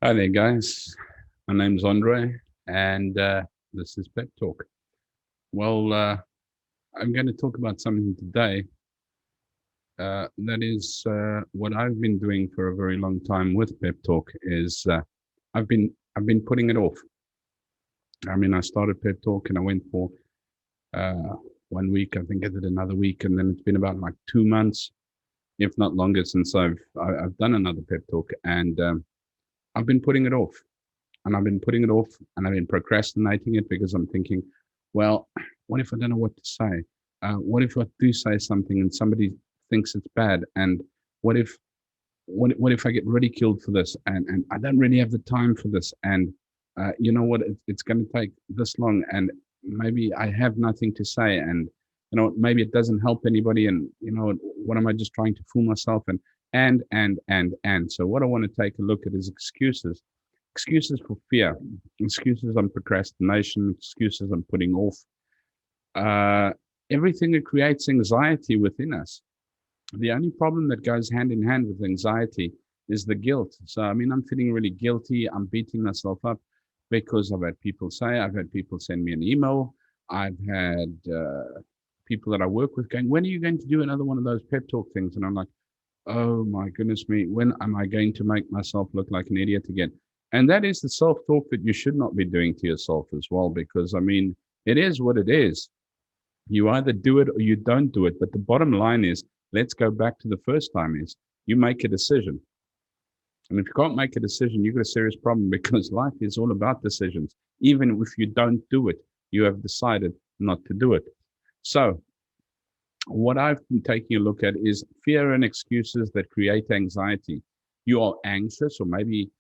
Hi there, guys. My name's Andre, and this is Pep Talk. Well, I'm going to talk about something today that is what I've been doing for a very long time with Pep Talk. Is I've been putting it off. I mean, I started Pep Talk and I went for uh, 1 week. I think I did another week, and then it's been about like 2 months, if not longer, since I've done another Pep Talk, and I've been putting it off. And I've been putting it off and I've been procrastinating it because I'm thinking, well, what if I don't know what to say? What if I do say something and somebody thinks it's bad? And what if what if I get ridiculed for this? And I don't really have the time for this. And you know what? It's going to take this long, and maybe I have nothing to say. And maybe it doesn't help anybody. And what am I just trying to fool myself? And so what I want to take a look at is excuses for fear, excuses on procrastination, excuses on putting off, uh, everything that creates anxiety within us. The only problem that goes hand in hand with anxiety is the guilt. So, I mean, I'm feeling really guilty. I'm beating myself up because I've had people send me an email. I've had people that I work with going, when are you going to do another one of those pep talk things? And I'm like, oh my goodness me, when am I going to make myself look like an idiot again? And that is the self talk that you should not be doing to yourself as well, because I mean, it is what it is. You either do it or you don't do it. But the bottom line is, let's go back to the first time is you make a decision. And if you can't make a decision, you've got a serious problem because life is all about decisions. Even if you don't do it, you have decided not to do it. So what I've been taking a look at is fear and excuses that create anxiety. You are anxious, or maybe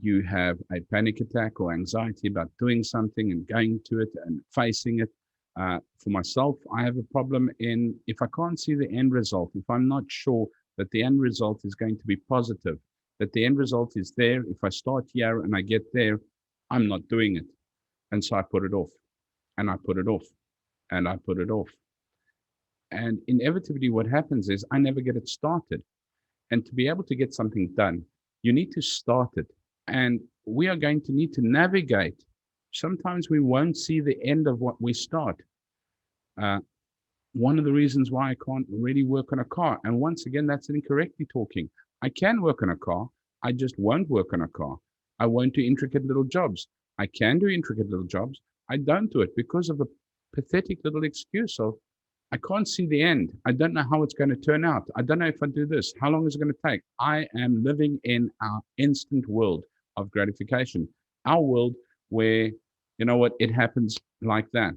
you have a panic attack or anxiety about doing something and going to it and facing it. For myself, I have a problem in if I can't see the end result, if I'm not sure that the end result is going to be positive, that the end result is there. If I start here and I get there, I'm not doing it. And so I put it off and I put it off and I put it off. And inevitably, what happens is I never get it started. And to be able to get something done, you need to start it. And we are going to need to navigate. Sometimes we won't see the end of what we start. Uh, One of the reasons why I can't really work on a car, and once again, that's incorrectly talking. I can work on a car, I just won't work on a car. I won't do intricate little jobs. I can do intricate little jobs. I don't do it because of a pathetic little excuse of I can't see the end. I don't know how it's going to turn out. I don't know if I do this. How long is it going to take? I am living in our instant world of gratification, our world where, you know what, it happens like that.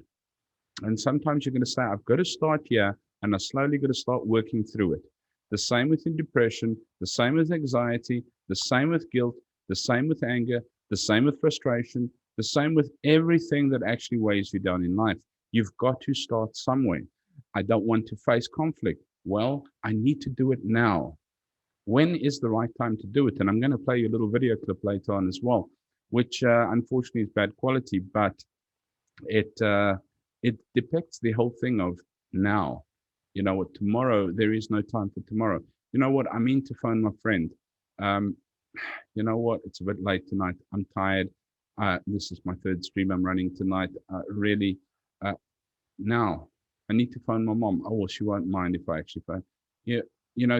And sometimes you're going to say, I've got to start here and I slowly got to start working through it. The same with depression, the same with anxiety, the same with guilt, the same with anger, the same with frustration, the same with everything that actually weighs you down in life. You've got to start somewhere. I don't want to face conflict. Well, I need to do it now. When is the right time to do it? And I'm going to play you a little video clip later on as well, which unfortunately is bad quality, but it it depicts the whole thing of now. You know what? Tomorrow there is no time for tomorrow. You know what? I mean to phone my friend. Um, you know what? It's a bit late tonight. I'm tired. This is my third stream I'm running tonight. Really, uh, now I need to phone my mom. Oh well, she won't mind if I actually phone. Yeah,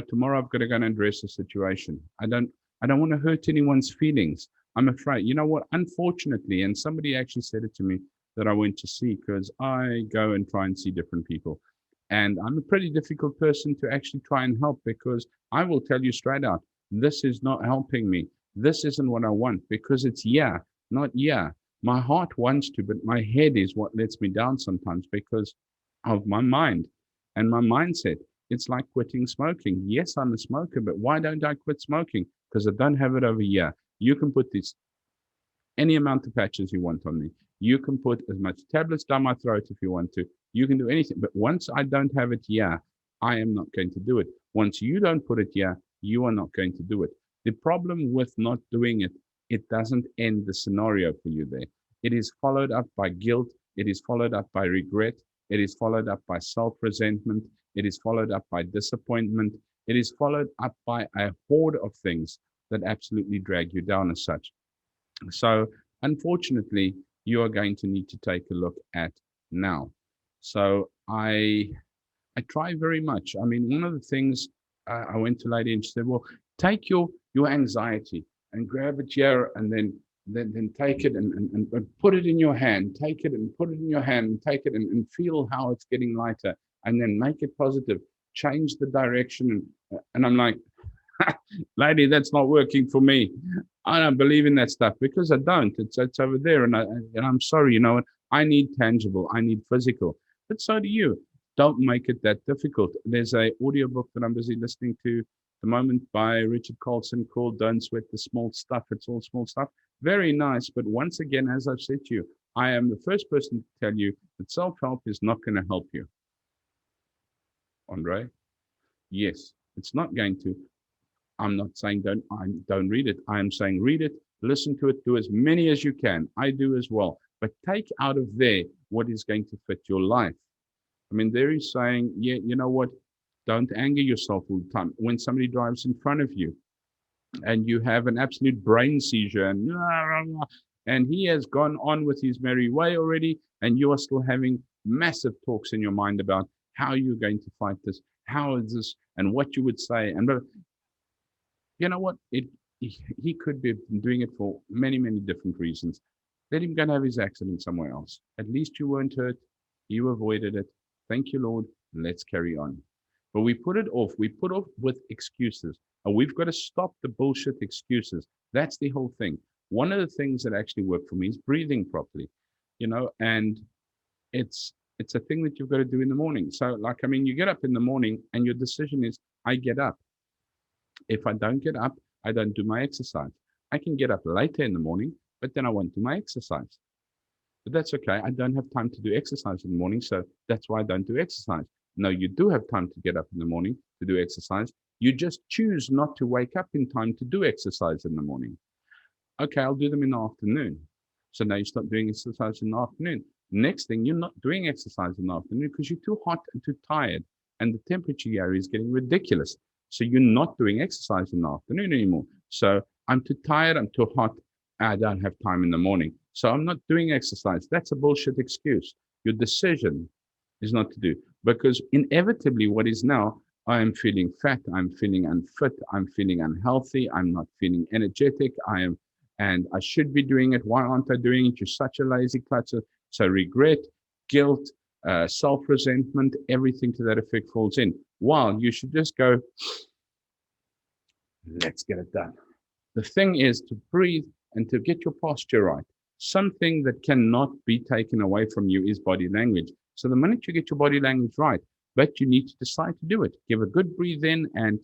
tomorrow I've got to go and address the situation. I don't want to hurt anyone's feelings. I'm afraid. You know what? Unfortunately, and somebody actually said it to me that I went to see because I go and try and see different people. And I'm a pretty difficult person to actually try and help because I will tell you straight out, this is not helping me. This isn't what I want because it's yeah, not yeah. My heart wants to, but my head is what lets me down sometimes because of my mind and my mindset. It's like quitting smoking. Yes, I'm a smoker, but why don't I quit smoking? Because I don't have it over here. You can put this any amount of patches you want on me. You can put as much tablets down my throat if you want to. You can do anything. But once I don't have it here, I am not going to do it. Once you don't put it here, you are not going to do it. The problem with not doing it, it doesn't end the scenario for you there. It is followed up by guilt. It is followed up by regret. It is followed up by self resentment. It is followed up by disappointment. It is followed up by a horde of things that absolutely drag you down as such. So unfortunately, you are going to need to take a look at now. So I try very much. I mean, one of the things I went to a lady and she said, "Well, take your anxiety and grab it here, and then take it and put it in your hand. Take it and put it in your hand, and take it and feel how it's getting lighter, and then make it positive. Change the direction." And I'm like, lady, that's not working for me. I don't believe in that stuff because I don't. It's over there, and I'm sorry. You know what? I need tangible. I need physical. But so do you. Don't make it that difficult. There's a audiobook that I'm busy listening to at the moment by Richard Carlson called "Don't Sweat the Small Stuff." It's all small stuff. Very nice. But once again, as I've said to you, I am the first person to tell you that self-help is not going to help you, Andre. Yes, it's not going to. I'm not saying don't read it. I am saying read it, listen to it, do as many as you can. I do as well. But take out of there what is going to fit your life. I mean, there is saying, yeah, you know what? Don't anger yourself all the time. When somebody drives in front of you and you have an absolute brain seizure and he has gone on with his merry way already, and you are still having massive talks in your mind about how you're going to fight this, how is this, and what you would say. And you know what? He could be doing it for many, many different reasons. Let him go and have his accident somewhere else. At least you weren't hurt. You avoided it. Thank you, Lord. Let's carry on. But we put it off. We put off with excuses. And we've got to stop the bullshit excuses. That's the whole thing. One of the things that actually worked for me is breathing properly, and it's a thing that you've got to do in the morning. So, like, I mean, you get up in the morning and your decision is, I get up. If I don't get up, I don't do my exercise. I can get up later in the morning, but then I won't do my exercise. But that's okay. I don't have time to do exercise in the morning, so that's why I don't do exercise. No, you do have time to get up in the morning to do exercise. You just choose not to wake up in time to do exercise in the morning. Okay, I'll do them in the afternoon. So now you start doing exercise in the afternoon. Next thing, you're not doing exercise in the afternoon because you're too hot and too tired, and the temperature here is getting ridiculous. So you're not doing exercise in the afternoon anymore. So I'm too tired, I'm too hot, I don't have time in the morning. So I'm not doing exercise. That's a bullshit excuse. Your decision is not to do, because inevitably what is now, I am feeling fat, I'm feeling unfit, I'm feeling unhealthy, I'm not feeling energetic, and I should be doing it. Why aren't I doing it? You're such a lazy clutcher. So regret, guilt, self-resentment, everything to that effect falls in. While you should just go, let's get it done. The thing is to breathe and to get your posture right. Something that cannot be taken away from you is body language. So the minute you get your body language right, but you need to decide to do it. Give a good breathe in and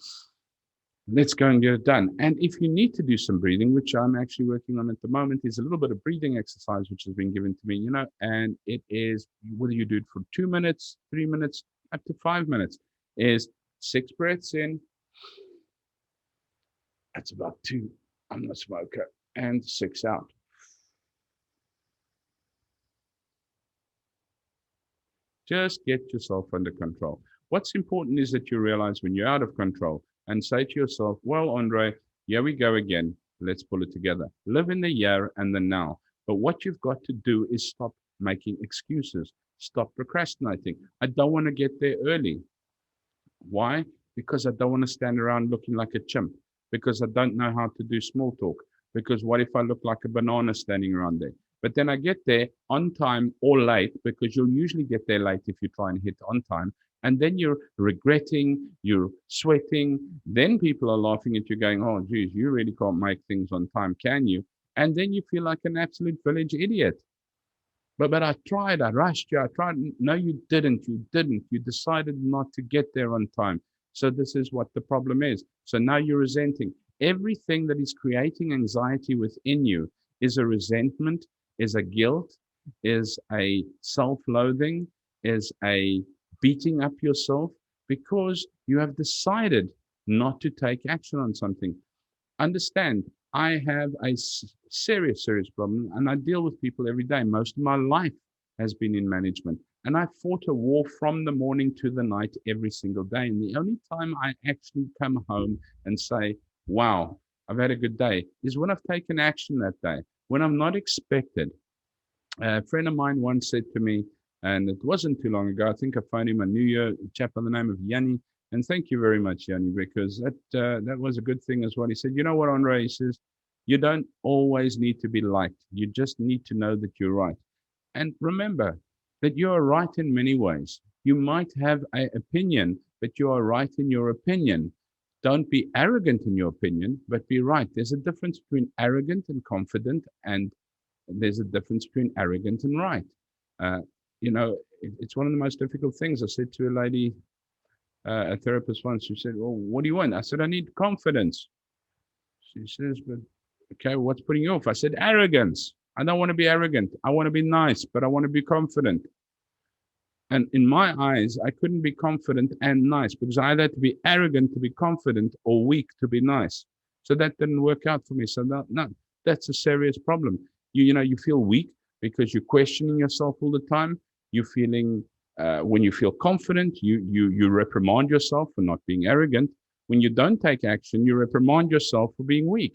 let's go and get it done. And if you need to do some breathing, which I'm actually working on at the moment, is a little bit of breathing exercise, which has been given to me, and it is whether you do it for 2 minutes, 3 minutes, up to 5 minutes, is 6 breaths in. That's about 2. I'm a smoker. And 6 out. Just get yourself under control. What's important is that you realize when you're out of control and say to yourself, well, Andre, here we go again. Let's pull it together. Live in the here and the now. But what you've got to do is stop making excuses. Stop procrastinating. I don't want to get there early. Why? Because I don't want to stand around looking like a chimp. Because I don't know how to do small talk. Because what if I look like a banana standing around there? But then I get there on time or late, because you'll usually get there late if you try and hit on time. And then you're regretting, you're sweating. Then people are laughing at you going, oh, geez, you really can't make things on time, can you? And then you feel like an absolute village idiot. But I tried, I rushed you, I tried. No, you didn't. You didn't. You decided not to get there on time. So this is what the problem is. So now you're resenting. Everything that is creating anxiety within you is a resentment, is a guilt, is a self-loathing, is a beating up yourself because you have decided not to take action on something. Understand, I have a serious, serious problem, and I deal with people every day. Most of my life has been in management, and I fought a war from the morning to the night every single day. And the only time I actually come home and say, wow, I've had a good day, is when I've taken action that day. when I'm not expected. A friend of mine once said to me, and it wasn't too long ago, I think I phoned him on New Year, a chap by the name of Yanni. And thank you very much, Yanni, because that was a good thing as well. He said, you know what, Andre? He says, you don't always need to be liked. You just need to know that you're right. And remember that you are right in many ways. You might have an opinion, but you are right in your opinion. Don't be arrogant in your opinion, but be right. There's a difference between arrogant and confident, and there's a difference between arrogant and right. Uh, it's one of the most difficult things. I said to a lady, a therapist once, she said, well, what do you want? I said, I need confidence. She says, but okay, what's putting you off? I said, arrogance. I don't want to be arrogant. I want to be nice, but I want to be confident. And in my eyes, I couldn't be confident and nice because I had to be arrogant to be confident or weak to be nice. So that didn't work out for me. So no, that's a serious problem. You feel weak because you're questioning yourself all the time. You're feeling, when you feel confident, you reprimand yourself for not being arrogant. When you don't take action, you reprimand yourself for being weak.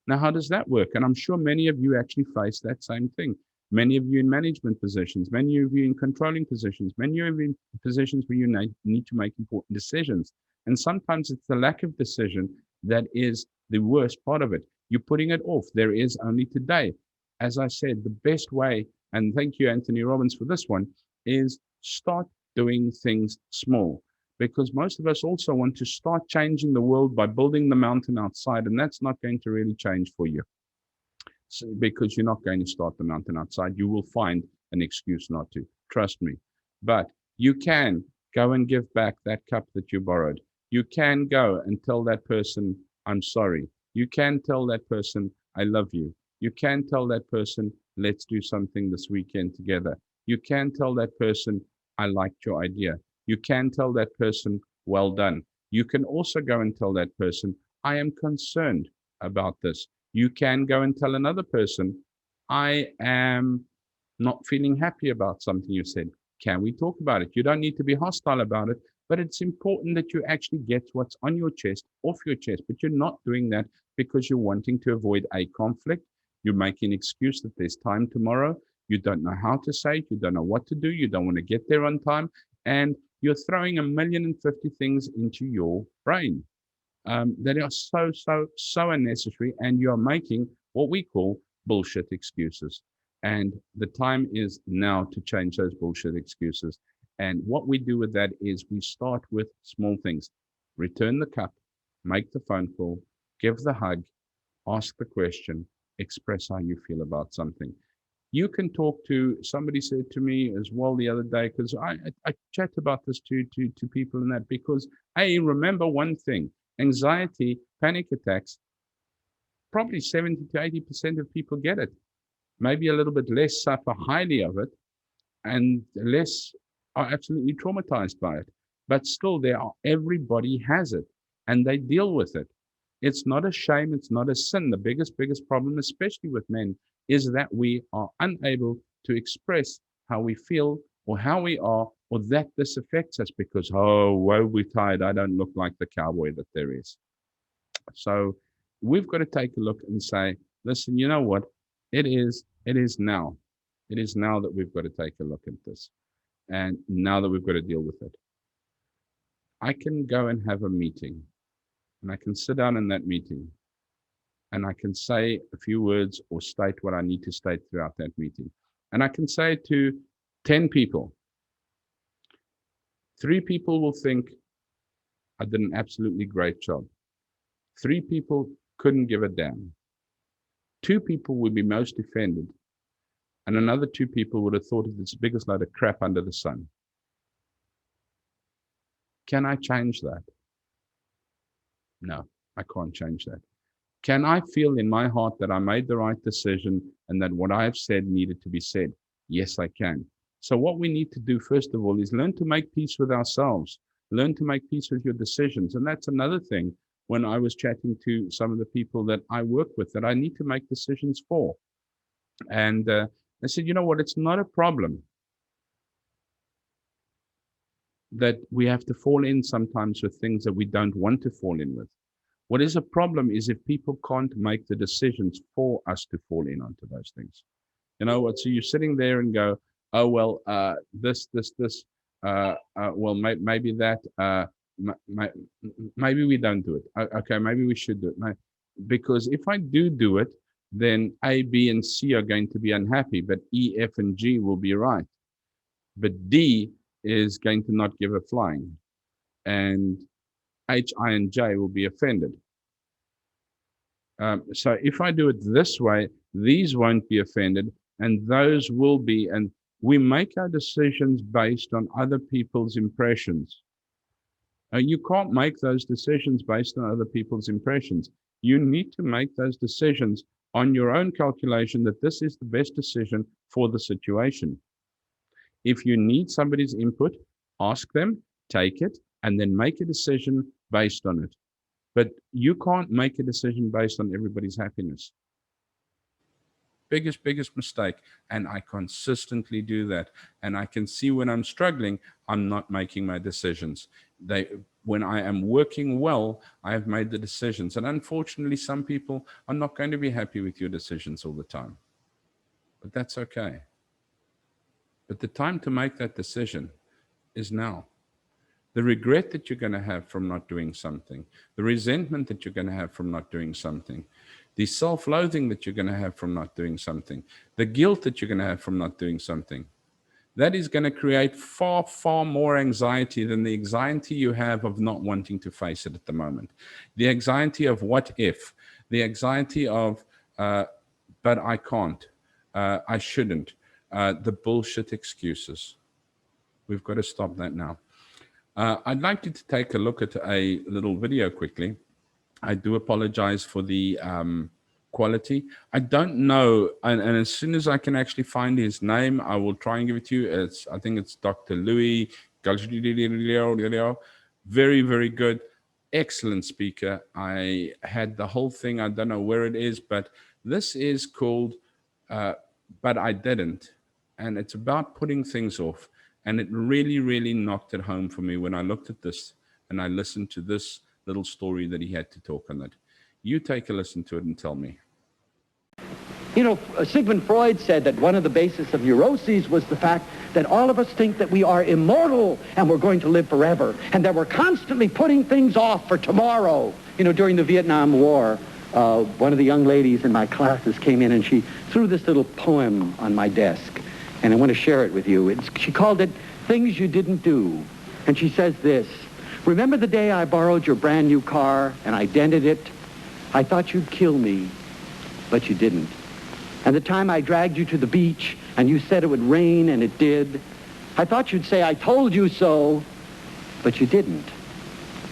Now, how does that work? And I'm sure many of you actually face that same thing. Many of you in management positions, many of you in controlling positions, many of you in positions where you need to make important decisions. And sometimes it's the lack of decision that is the worst part of it. You're putting it off. There is only today. As I said, the best way, and thank you, Anthony Robbins, for this one, is start doing things small. Because most of us also want to start changing the world by building the mountain outside, and that's not going to really change for you. So, because you're not going to start the mountain outside. You will find an excuse not to. Trust me. But you can go and give back that cup that you borrowed. You can go and tell that person, I'm sorry. You can tell that person, I love you. You can tell that person, let's do something this weekend together. You can tell that person, I liked your idea. You can tell that person, well done. You can also go and tell that person, I am concerned about this. You can go and tell another person, I am not feeling happy about something you said. Can we talk about it? You don't need to be hostile about it, but it's important that you actually get what's on your chest off your chest. But you're not doing that because you're wanting to avoid a conflict. You're making an excuse that there's time tomorrow. You don't know how to say it. You don't know what to do. You don't want to get there on time. And you're throwing 1,050,000 things into your brain that are so unnecessary. And you're making what we call bullshit excuses. And the time is now to change those bullshit excuses. And what we do with that is we start with small things. Return the cup, make the phone call, give the hug, ask the question, express how you feel about something. You can talk to, somebody said to me as well the other day, because I chat about this to people and that, because I remember one thing, anxiety, panic attacks, probably 70 to 80% of people get it. Maybe a little bit less suffer highly of it, and less are absolutely traumatized by it. But still, everybody has it, and they deal with it. It's not a shame. It's not a sin. The biggest problem, especially with men, is that we are unable to express how we feel or how we are, or that this affects us because, oh, woe betide, I don't look like the cowboy that there is. So we've got to take a look and say, listen, you know what? It is now. It is now that we've got to take a look at this. And now that we've got to deal with it. I can go and have a meeting, and I can sit down in that meeting, and I can say a few words or state what I need to state throughout that meeting. And I can say to 10 people, 3 people will think I did an absolutely great job. 3 people couldn't give a damn. 2 people would be most offended. And another 2 people would have thought it was the biggest load of crap under the sun. Can I change that? No, I can't change that. Can I feel in my heart that I made the right decision and that what I have said needed to be said? Yes, I can. So what we need to do, first of all, is learn to make peace with ourselves. Learn to make peace with your decisions. And that's another thing when I was chatting to some of the people that I work with that I need to make decisions for. And I said, you know what? It's not a problem that we have to fall in sometimes with things that we don't want to fall in with. What is a problem is if people can't make the decisions for us to fall in onto those things. You know what? So you're sitting there and go, oh, well, this, well, maybe that, maybe we don't do it. Okay, maybe we should do it. Because if I do it, then A, B, and C are going to be unhappy, but E, F, and G will be right. But D is going to not give a flying. And H, I, and J will be offended. So if I do it this way, these won't be offended, and those will be. And we make our decisions based on other people's impressions. You can't make those decisions based on other people's impressions. You need to make those decisions on your own calculation that this is the best decision for the situation. If you need somebody's input, ask them, take it, and then make a decision based on it. But you can't make a decision based on everybody's happiness. Biggest mistake. And I consistently do that. And I can see when I'm struggling, I'm not making my decisions. When I am working well, I have made the decisions. And unfortunately, some people are not going to be happy with your decisions all the time. But that's okay. But the time to make that decision is now. The regret that you're going to have from not doing something, the resentment that you're going to have from not doing something, the self-loathing that you're going to have from not doing something, the guilt that you're going to have from not doing something, that is going to create far, far more anxiety than the anxiety you have of not wanting to face it at the moment. The anxiety of what if, the anxiety of, but I can't, I shouldn't, the bullshit excuses. We've got to stop that now. I'd like you to take a look at a little video quickly. I do apologize for the quality. I don't know, and as soon as I can actually find his name, I will try and give it to you. I think it's Dr. Louis. Very, very good. Excellent speaker. I had the whole thing. I don't know where it is, but this is called But I Didn't. And it's about putting things off. And it really, really knocked it home for me when I looked at this and I listened to this little story that he had to talk on it. You take a listen to it and tell me. You know, Sigmund Freud said that one of the bases of neuroses was the fact that all of us think that we are immortal and we're going to live forever, and that we're constantly putting things off for tomorrow. You know, during the Vietnam War, one of the young ladies in my classes came in and she threw this little poem on my desk. And I want to share it with you. She called it Things You Didn't Do. And she says this: remember the day I borrowed your brand new car and I dented it? I thought you'd kill me, but you didn't. And the time I dragged you to the beach and you said it would rain and it did. I thought you'd say I told you so, but you didn't.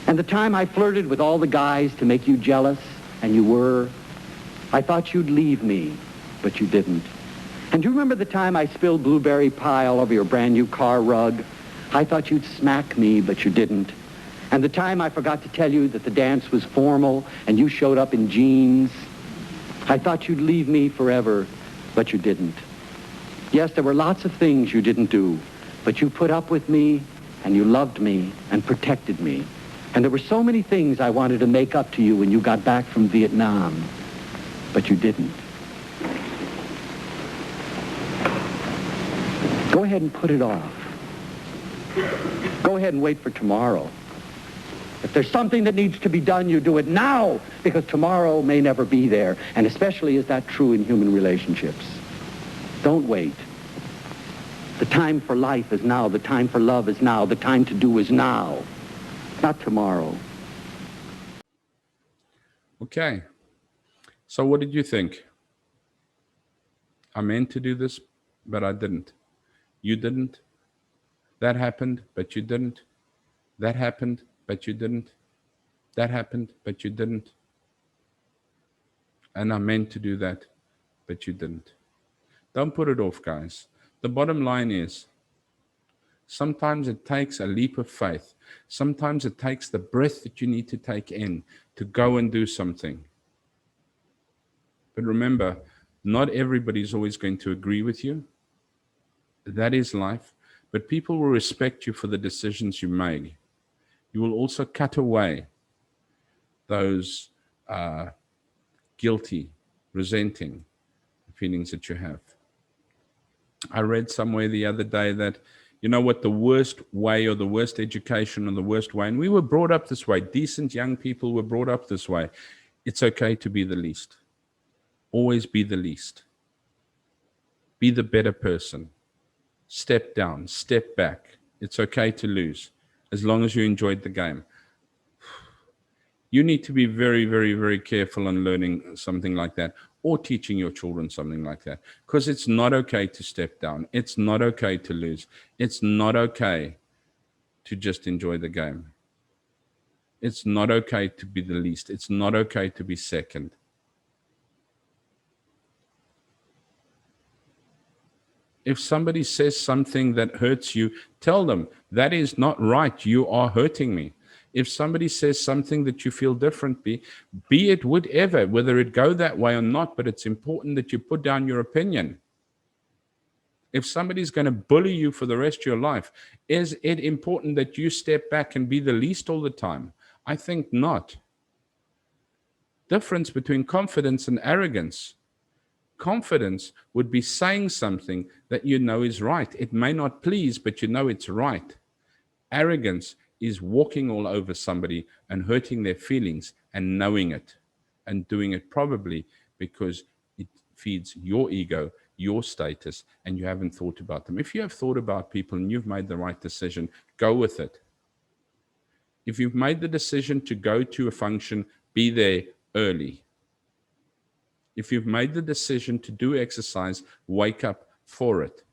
And the time I flirted with all the guys to make you jealous, and you were. I thought you'd leave me, but you didn't. And do you remember the time I spilled blueberry pie all over your brand new car rug? I thought you'd smack me, but you didn't. And the time I forgot to tell you that the dance was formal and you showed up in jeans? I thought you'd leave me forever, but you didn't. Yes, there were lots of things you didn't do, but you put up with me and you loved me and protected me. And there were so many things I wanted to make up to you when you got back from Vietnam, but you didn't. Go ahead and put it off. Go ahead and wait for tomorrow. If there's something that needs to be done, you do it now, because tomorrow may never be there, and especially is that true in human relationships. Don't wait. The time for life is now. The time for love is now. The time to do is now, not tomorrow. Okay. So what did you think? I meant to do this, but I didn't. You didn't. That happened, but you didn't. That happened, but you didn't. That happened, but you didn't. And I meant to do that, but you didn't. Don't put it off, guys. The bottom line is, sometimes it takes a leap of faith. Sometimes it takes the breath that you need to take in to go and do something. But remember, not everybody is always going to agree with you. That is life. But people will respect you for the decisions you make. You will also cut away those guilty, resenting feelings that you have. I read somewhere the other day that, you know what, the worst way or the worst education or the worst way, and we were brought up this way, decent young people were brought up this way. It's okay to be the least. Always be the least. Be the better person. Step down, step back. It's okay to lose as long as you enjoyed the game. You need to be very, very, very careful on learning something like that or teaching your children something like that, because it's not okay to step down. It's not okay to lose. It's not okay to just enjoy the game. It's not okay to be the least. It's not okay to be second. If somebody says something that hurts you, tell them that is not right. You are hurting me. If somebody says something that you feel differently, be it whatever, whether it go that way or not, but it's important that you put down your opinion. If somebody's going to bully you for the rest of your life, is it important that you step back and be the least all the time? I think not. Difference between confidence and arrogance. Confidence would be saying something that you know is right. It may not please, but you know it's right. Arrogance is walking all over somebody and hurting their feelings and knowing it and doing it probably because it feeds your ego, your status, and you haven't thought about them. If you have thought about people and you've made the right decision, go with it. If you've made the decision to go to a function, be there early. If you've made the decision to do exercise, wake up for it.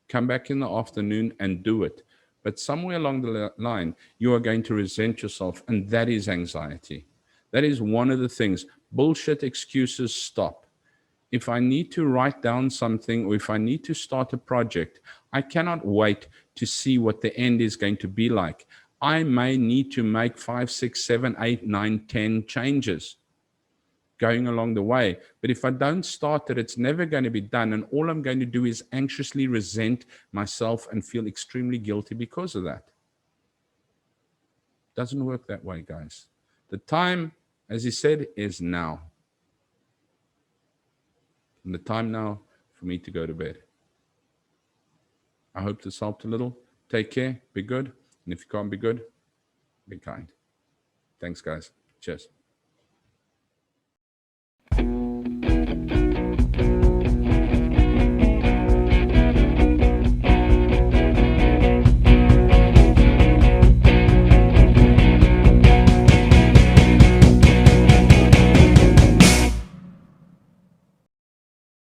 Come back in the afternoon and do it. But somewhere along the line, you are going to resent yourself, and that is anxiety. That is one of the things. Bullshit excuses, stop. If I need to write down something or if I need to start a project, I cannot wait to see what the end is going to be like. I may need to make 5, 6, 7, 8, 9, 10 changes going along the way. But if I don't start it, it's never going to be done. And all I'm going to do is anxiously resent myself and feel extremely guilty because of that. Doesn't work that way, guys. The time, as he said, is now. And the time now for me to go to bed. I hope this helped a little. Take care. Be good. And if you can't be good, be kind. Thanks, guys. Cheers.